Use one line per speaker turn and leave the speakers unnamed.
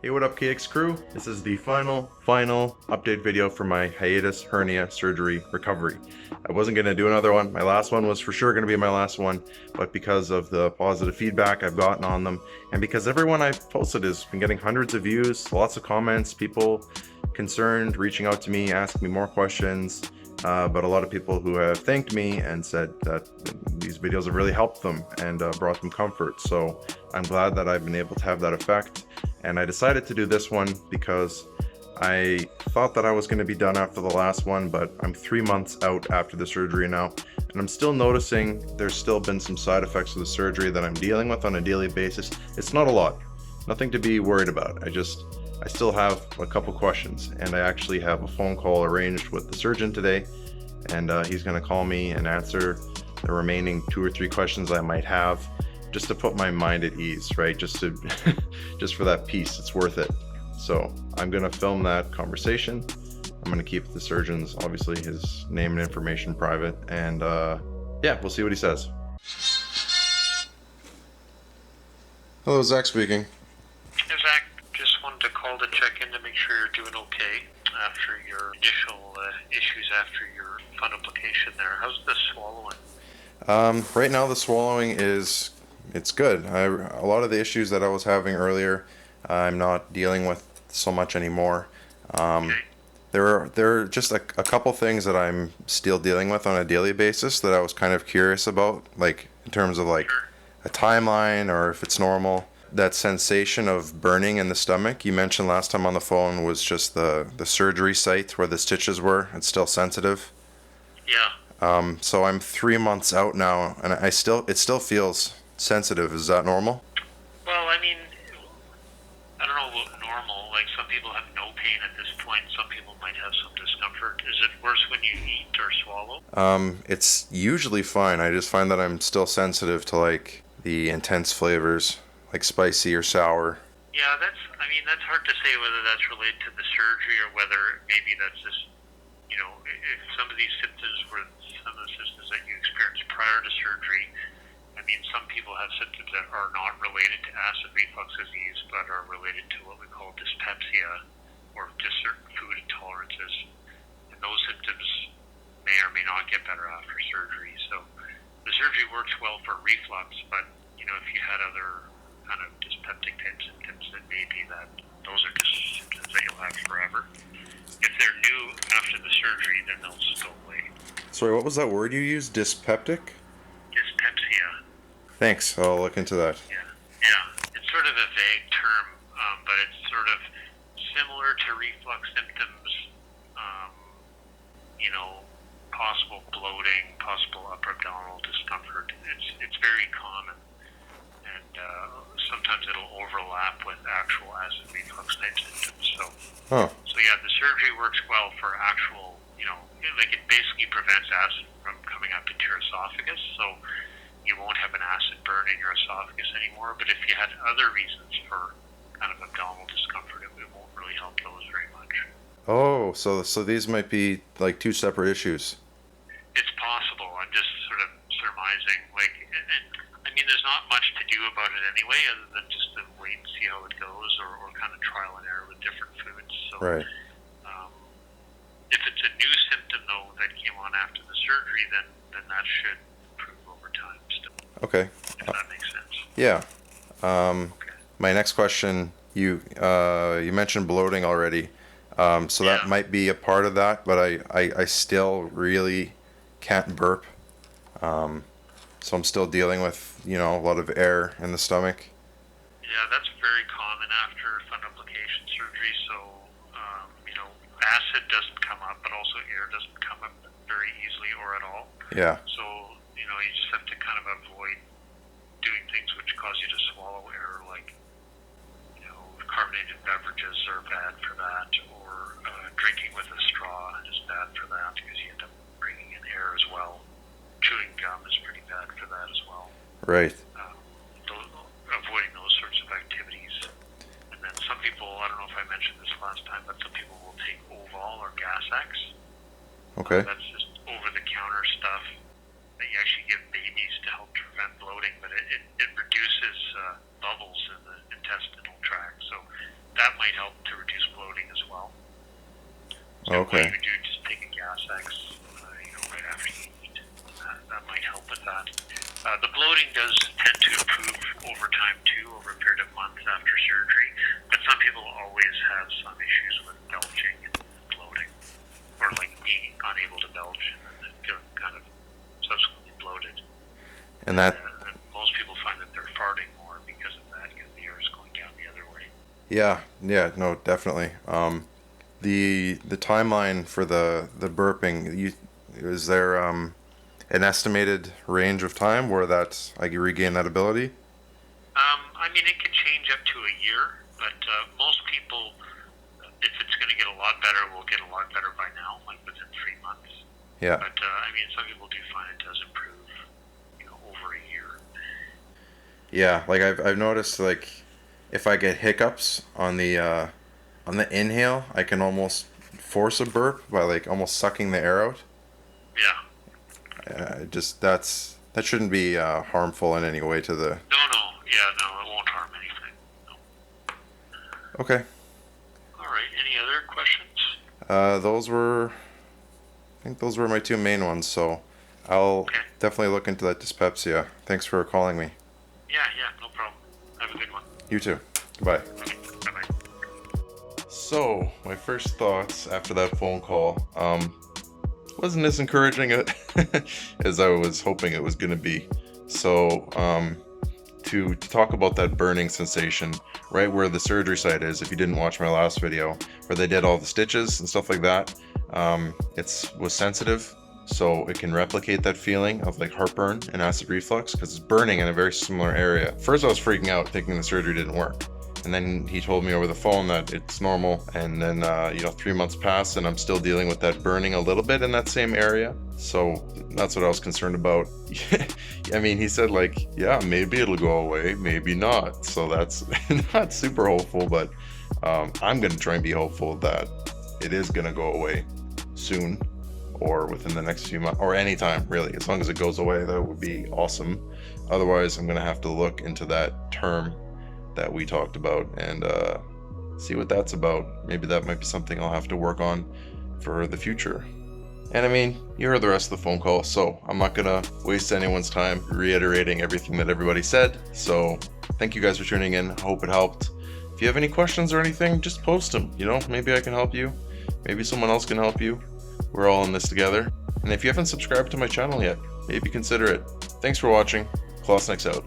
Hey, what up, KX crew? This is the final update video for my hiatus hernia surgery recovery. I wasn't going to do another one. My last one was for sure going to be my last one, but because of the positive feedback I've gotten on them, and because everyone I've posted has been getting hundreds of views, lots of comments, people concerned, reaching out to me, asking me more questions, but a lot of people who have thanked me and said that these videos have really helped them and brought them comfort. So I'm glad that I've been able to have that effect. And I decided to do this one because I thought that I was going to be done after the last one, but I'm 3 months out after the surgery now, and I'm still noticing there's still been some side effects of the surgery that I'm dealing with on a daily basis. It's not a lot, nothing to be worried about. I still have a couple questions, and I actually have a phone call arranged with the surgeon today, and he's going to call me and answer the remaining 2 or 3 questions I might have, just to put my mind at ease, right? Just to just for that peace, it's worth it. So I'm gonna film that conversation. I'm gonna keep the surgeon's, obviously, his name and information private, and yeah, we'll see what he says. Hello, Zach speaking.
Hey Zach, just wanted to call to check in to make sure you're doing okay after your initial issues after your fundoplication there. How's the swallowing?
Right now the swallowing it's good. A lot of the issues that I was having earlier, I'm not dealing with so much anymore.
Okay.
There are just a couple things that I'm still dealing with on a daily basis that I was kind of curious about, like in terms of like
Sure.
a timeline or if it's normal. That sensation of burning in the stomach you mentioned last time on the phone was just the surgery site where the stitches were. It's still sensitive.
Yeah.
So I'm 3 months out now, and it still feels sensitive. Is that normal?
Well, I mean, I don't know about normal. Like some people have no pain at this point. Some people might have some discomfort. Is it worse when you eat or swallow?
It's usually fine. I just find that I'm still sensitive to like the intense flavors, like spicy or sour.
Yeah, that's hard to say whether that's related to the surgery or whether maybe that's just, if some of these symptoms were some of the symptoms that you experienced prior to surgery. I mean, some people have symptoms that are not related to acid reflux disease, but are related to what we call dyspepsia or just certain food intolerances. And those symptoms may or may not get better after surgery. So the surgery works well for reflux, but, if you had other kind of dyspeptic type symptoms, then maybe those are just symptoms that you'll have forever. If they're new after the surgery, then they'll just go away.
Sorry, what was that word you used? Dyspeptic?
Dyspepsia.
Thanks. I'll look into that.
Yeah. It's sort of a vague term, but it's sort of similar to reflux symptoms. Um, possible bloating, possible upper abdominal discomfort. It's very common, and sometimes it'll overlap with actual acid reflux type symptoms.
Huh.
So yeah, the surgery works well for actual. Like it basically prevents acid from coming up into your esophagus. So you won't have an acid burn in your esophagus anymore. But if you had other reasons for kind of abdominal discomfort, it won't really help those very much.
Oh, so these might be like two separate issues.
It's possible. I'm just sort of surmising. And I mean, there's not much to do about it anyway, other than just to wait and see how it goes, or kind of trial and error with different foods. So,
Right.
if it's a new symptom though that came on after the surgery, then that should improve over time. Still,
Okay.
if that makes sense.
Yeah.
Okay.
My next question, you mentioned bloating already. So that
Yeah.
might be a part of that, but I still really can't burp. So I'm still dealing with, a lot of air in the stomach.
Yeah, that's very common after fundoplication surgery. So, acid doesn't come up, but also air doesn't come up very easily or at all.
Yeah.
So, you just have to kind of avoid doing things which cause you to swallow air, like, carbonated beverages are bad for that, or drinking with a straw is bad for that because you end up bringing in air as well. Chewing gum is pretty bad for that as well.
Right.
Avoiding those sorts of activities. And then some people, I don't know if I mentioned this last time, but some people will take Oval or Gas-X.
Okay.
That's just over-the-counter stuff that you actually give babies to help prevent bloating, but it reduces bubbles in the intestinal tract. So that might help to reduce bloating as well. So
Okay.
what you would do, just take a gas X, right after you eat. That might help with that. The bloating does tend to improve over time too, over a period of months after surgery. But some people always have some issues with belching and bloating, or like being unable to belch and then feeling kind of subsequently bloated.
And that,
And most people find that they're farting more because of that, because the air is going down the other way.
yeah, no, definitely. The timeline for the burping, is there an estimated range of time where that I can regain that ability?
I mean, it can change up to a year, but most people, if it's going to get a lot better, will get a lot better by now, like within 3 months.
Yeah.
But I mean, some people do find it does improve, over a year.
Yeah, like I've noticed, like if I get hiccups on the inhale, I can almost force a burp by like almost sucking the air out.
Yeah.
Just that shouldn't be harmful in any way to the.
No, it won't harm anything. No.
Okay.
All right. Any other questions?
I think those were my two main ones. So I'll
Okay.
definitely look into that dyspepsia. Thanks for calling me.
Yeah, no problem. Have a good one.
You too. Goodbye.
Okay. Bye-bye.
So, my first thoughts after that phone call wasn't as encouraging as I was hoping it was going to be. So, to talk about that burning sensation right where the surgery site is, if you didn't watch my last video, where they did all the stitches and stuff like that, was sensitive, so it can replicate that feeling of like heartburn and acid reflux because it's burning in a very similar area. First, I was freaking out thinking the surgery didn't work. And then he told me over the phone that it's normal. And then, 3 months passed and I'm still dealing with that burning a little bit in that same area. So that's what I was concerned about. I mean, he said like, yeah, maybe it'll go away, maybe not. So that's not super hopeful, but I'm going to try and be hopeful that it is going to go away soon or within the next few months or anytime really. As long as it goes away, that would be awesome. Otherwise, I'm going to have to look into that term that we talked about and see what that's about. Maybe that might be something I'll have to work on for the future. And I mean, you heard the rest of the phone call, so I'm not gonna waste anyone's time reiterating everything that everybody said. So thank you guys for tuning in. I hope it helped. If you have any questions or anything, just post them. Maybe I can help you. Maybe someone else can help you. We're all in this together. And if you haven't subscribed to my channel yet, maybe consider it. Thanks for watching. Klausnick's out.